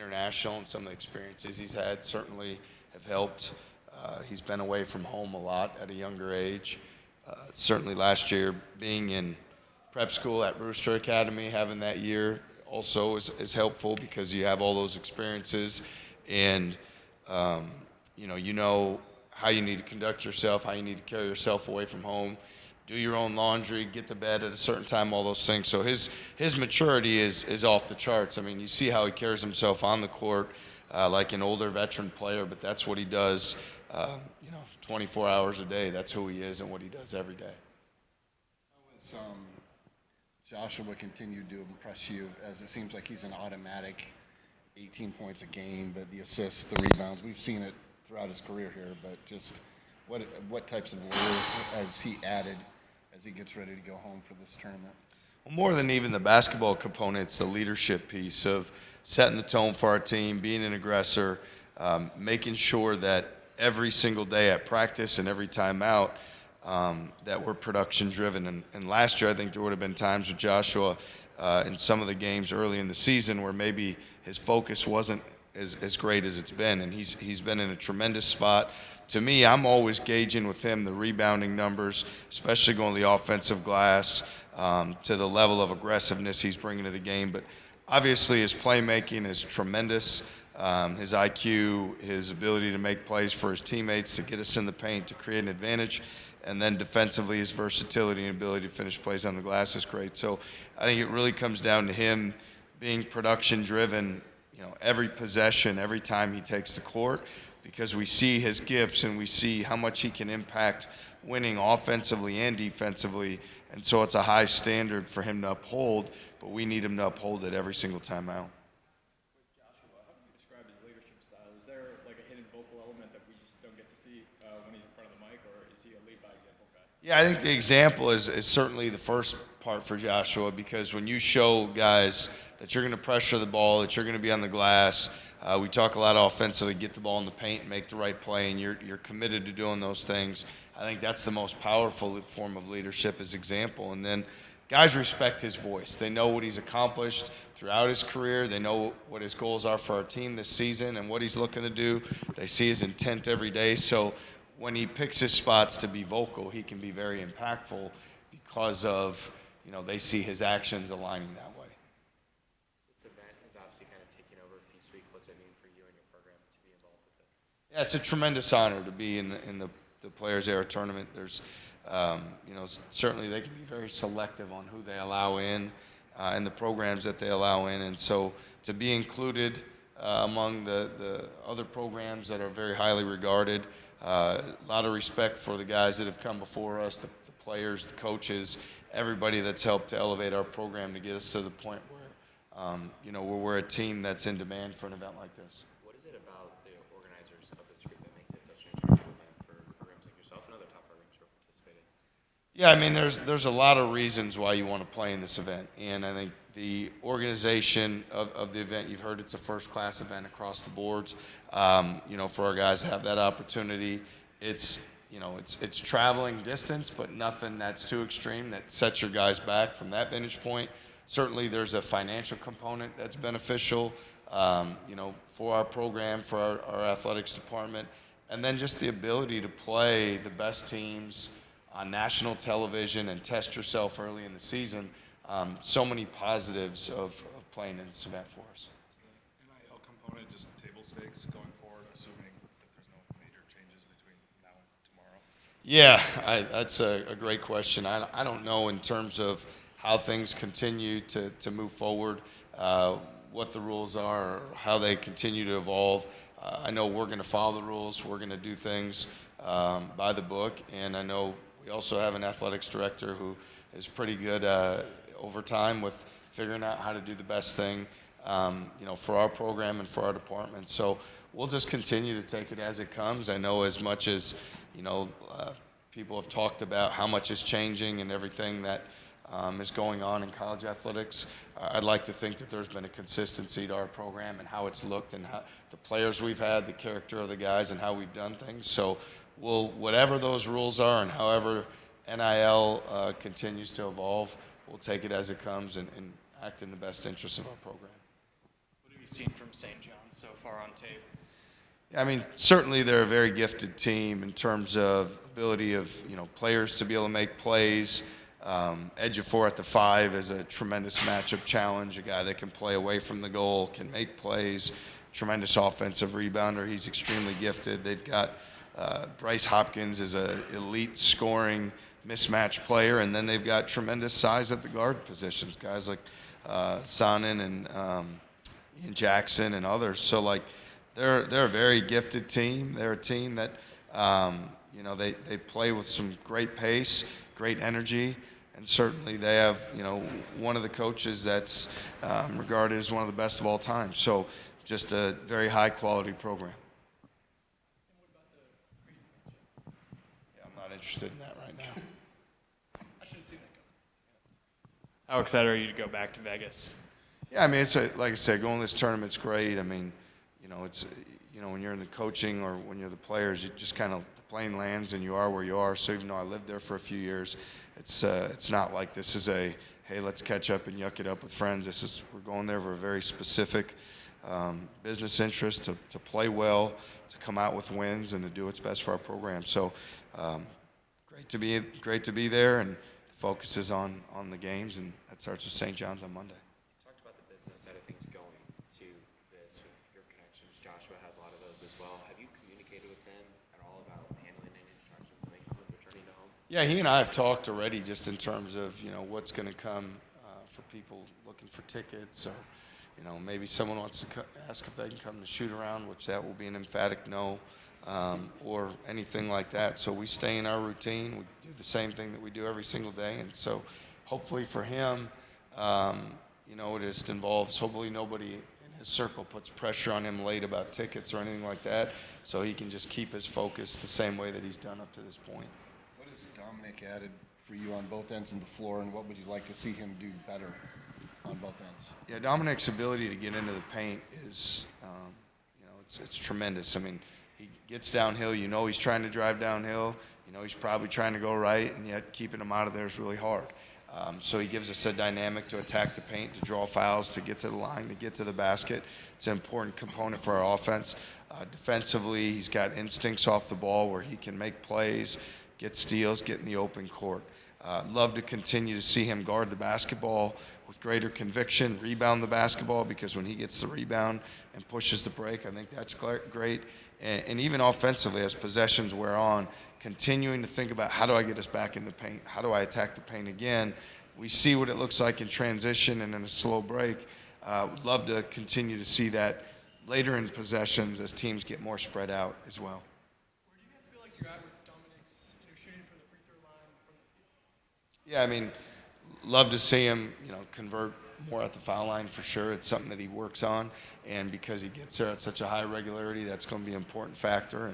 international, and some of the experiences he's had certainly have helped. He's been away from home a lot at a younger age. Certainly last year, being in prep school at Brewster Academy, having that year also is helpful because you have all those experiences, and you know how you need to conduct yourself, how you need to carry yourself away from home, do your own laundry, get to bed at a certain time, all those things. So his maturity is off the charts. I mean, you see how he carries himself on the court, like an older veteran player, but that's what he does, 24 hours a day. That's who he is and what he does every day. How has Joshua continued to impress you, as it seems like he's an automatic 18 points a game, but the assists, the rebounds, we've seen it throughout his career here, but just what types of layers has he added as he gets ready to go home for this tournament? Well, more than even the basketball component, it's the leadership piece of setting the tone for our team, being an aggressor, making sure that every single day at practice and every time out that we're production driven. And last year, I think there would have been times with Joshua in some of the games early in the season where maybe his focus wasn't as great as it's been, and he's been in a tremendous spot. To me, I'm always gauging with him the rebounding numbers, especially going to the offensive glass, to the level of aggressiveness he's bringing to the game. But obviously his playmaking is tremendous. His IQ, his ability to make plays for his teammates, to get us in the paint, to create an advantage, and then defensively his versatility and ability to finish plays on the glass is great. So I think it really comes down to him being production driven, every possession, every time he takes the court, because we see his gifts and we see how much he can impact winning offensively and defensively. And so it's a high standard for him to uphold, but we need him to uphold it every single time out. Joshua, how would you describe his leadership style? Is there like a hidden vocal element that we just don't get to see when he's in front of the mic, or is he a lead by example guy? Yeah, I think the example is certainly the first part for Joshua, because when you show guys that you're going to pressure the ball, that you're going to be on the glass, we talk a lot offensively, get the ball in the paint and make the right play, and you're committed to doing those things. I think that's the most powerful form of leadership, as example. And then guys respect his voice. They know what he's accomplished throughout his career. They know what his goals are for our team this season and what he's looking to do. They see his intent every day. So when he picks his spots to be vocal, he can be very impactful because of, they see his actions aligning that way. This event has obviously kind of taken over Feast Week. What's it mean for you and your program to be involved with it? Yeah, it's a tremendous honor to be in the Players Era tournament. There's, certainly they can be very selective on who they allow in and the programs that they allow in. And so to be included among the other programs that are very highly regarded, a lot of respect for the guys that have come before us, the players, the coaches, everybody that's helped to elevate our program to get us to the point where, where we're a team that's in demand for an event like this. What is it about the organizers of this group that makes it such an attractive event for programs like yourself and other top programs who are participating? Yeah, I mean, there's a lot of reasons why you want to play in this event, and I think the organization of the event, you've heard it's a first-class event across the boards. For our guys to have that opportunity, it's traveling distance, but nothing that's too extreme that sets your guys back from that vantage point. Certainly, there's a financial component that's beneficial, for our program, for our athletics department, and then just the ability to play the best teams on national television and test yourself early in the season. So many positives of playing in this event for us. Is the NIL component just table stakes going forward, assuming that there's no major changes between now and tomorrow? Yeah, that's a great question. I don't know in terms of how things continue to move forward, what the rules are, or how they continue to evolve. I know we're going to follow the rules. We're going to do things by the book, and I know we also have an athletics director who is pretty good over time with figuring out how to do the best thing, for our program and for our department. So we'll just continue to take it as it comes. I know as much as, people have talked about how much is changing and everything that is going on in college athletics, I'd like to think that there's been a consistency to our program and how it's looked and how the players we've had, the character of the guys, and how we've done things. So whatever those rules are and however NIL continues to evolve, we'll take it as it comes and act in the best interest of our program. What have you seen from St. John's so far on tape? I mean, certainly they're a very gifted team in terms of ability of, players to be able to make plays. Ejiofor at the 5 is a tremendous matchup challenge, a guy that can play away from the goal, can make plays, tremendous offensive rebounder. He's extremely gifted. They've got Bryce Hopkins is an elite scoring mismatch player, and then they've got tremendous size at the guard positions, guys like Sonnen and Ian Jackson and others. So, they're a very gifted team. They're a team that, they play with some great pace, great energy, and certainly they have, one of the coaches that's regarded as one of the best of all time. So just a very high-quality program. Yeah, I'm not interested in that right now. I should have seen that coming. How excited are you to go back to Vegas? Yeah, I mean, like I said, going to this tournament's great. I mean, it's, when you're in the coaching or when you're the players, you just kind of, the plane lands and you are where you are. So even though I lived there for a few years, it's not like this is a, hey, let's catch up and yuck it up with friends. We're going there for a very specific business interest to play well, to come out with wins, and to do what's best for our program. So great to be there, and the focus is on the games, and that starts with St. John's on Monday. You talked about the business side of things going to this with your connections. Joshua has a lot of those as well. Have you communicated with them at all about handling any instructions when they come with returning to home? Yeah, he and I have talked already just in terms of, what's going to come for people looking for tickets, or, maybe someone wants to ask if they can come to shoot around, which that will be an emphatic no, or anything like that. So we stay in our routine. We do the same thing that we do every single day. And so hopefully for him, it just involves, hopefully nobody in his circle puts pressure on him late about tickets or anything like that, so he can just keep his focus the same way that he's done up to this point. What has Dominic added for you on both ends of the floor, and what would you like to see him do better on both ends? Yeah, Dominic's ability to get into the paint is, it's tremendous. I mean, he gets downhill, he's trying to drive downhill, he's probably trying to go right, and yet keeping him out of there is really hard. So he gives us a dynamic to attack the paint, to draw fouls, to get to the line, to get to the basket. It's an important component for our offense. Defensively, he's got instincts off the ball where he can make plays, get steals, get in the open court. Love to continue to see him guard the basketball with greater conviction, rebound the basketball, because when he gets the rebound and pushes the break, I think that's great. And even offensively, as possessions wear on, continuing to think about, how do I get us back in the paint? How do I attack the paint again? We see what it looks like in transition and in a slow break. Would love to continue to see that later in possessions as teams get more spread out as well. Where do you guys feel like you're at with Dominic's shooting from the free throw line, from the field? Yeah, I mean, love to see him, convert more at the foul line for sure. It's something that he works on, and because he gets there at such a high regularity, that's going to be an important factor.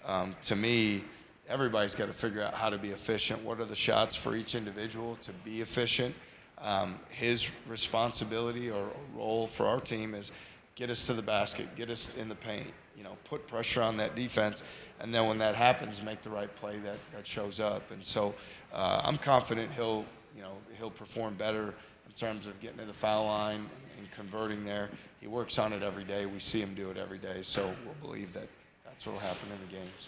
And to me, everybody's got to figure out how to be efficient. What are the shots for each individual to be efficient? His responsibility or role for our team is get us to the basket, get us in the paint, put pressure on that defense, and then when that happens, make the right play that shows up. And so I'm confident he'll perform better in terms of getting to the foul line and converting there. He works on it every day. We see him do it every day, so we'll believe that that's what will happen in the games.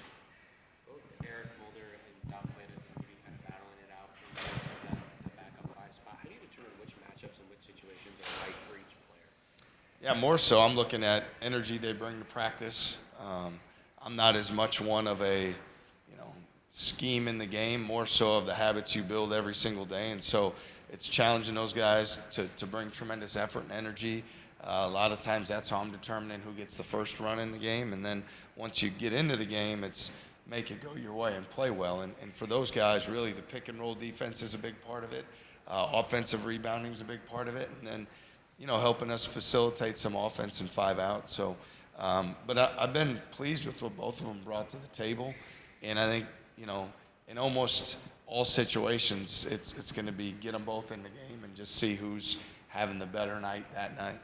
Both Eric Mulder and Doc Landis seem to be kind of battling it out in the sense of the backup 5 spot. How do you determine which matchups and which situations are right for each player? Yeah, more so I'm looking at energy they bring to practice. I'm not as much one of a, scheme in the game, more so of the habits you build every single day. And so it's challenging those guys to bring tremendous effort and energy. A lot of times that's how I'm determining who gets the first run in the game. And then once you get into the game, it's make it go your way and play well. And for those guys, really the pick and roll defense is a big part of it. Offensive rebounding is a big part of it. And then, helping us facilitate some offense and 5 out. So, but I've been pleased with what both of them brought to the table. And I think, in almost all situations, it's going to be get them both in the game and just see who's having the better night that night.